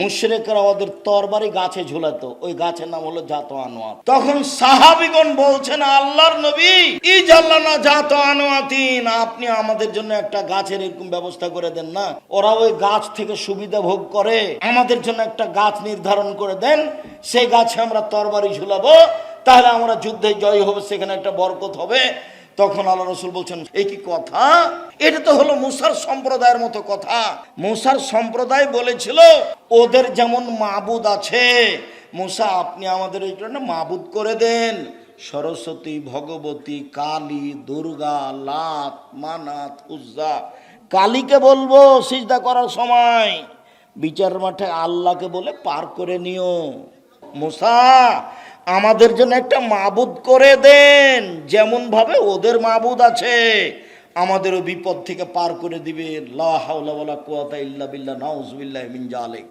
মুশরিকরা ওদের তরবারি গাছে ঝুলাতো, ওই গাছের নাম হলো জাত আনোয়াত। তখন সাহাবীগণ বলছেন, আল্লাহর নবী, ইজাল্লানা জাত আনোয়াতিন, আপনি আমাদের জন্য একটা গাছের এরকম ব্যবস্থা করে দেন না। ওরা ওই গাছ থেকে সুবিধা ভোগ করে, আমাদের জন্য একটা গাছ নির্ধারণ করে দেন, সেই গাছে আমরা তরবারি ঝুলাবো, তাহলে আমরা যুদ্ধে জয় হবে, সেখানে একটা বরকত হবে। তখন আল্লাহ রাসূল বলছেন, এই কি কথা? এটা তো হলো মুসার সম্প্রদায়ের মতো কথা। মুসার সম্প্রদায় বলেছিল ওদের যেমন মাবুদ আছে, মুসা আপনি আমাদের এই জন্য মাবুদ করে দেন, সরস্বতী, ভগবতী, কালী, দুর্গা, লাত, মানাত, উজ্জা। কালীকে বলবো সিজদা করার সময়, বিচার মাঠে আল্লাহকে বলে পার করে নিও। মুসা আমাদের জন্য একটা মাবুদ করে দেন, যেমন ভাবে ওদের মাবুদ আছে, আমাদেরও বিপদ থেকে পার করে দিবে। লা হাওলা ওয়ালা কুওয়াতা ইল্লা বিল্লাহ, নাউযুবিল্লাহি মিন যালিক।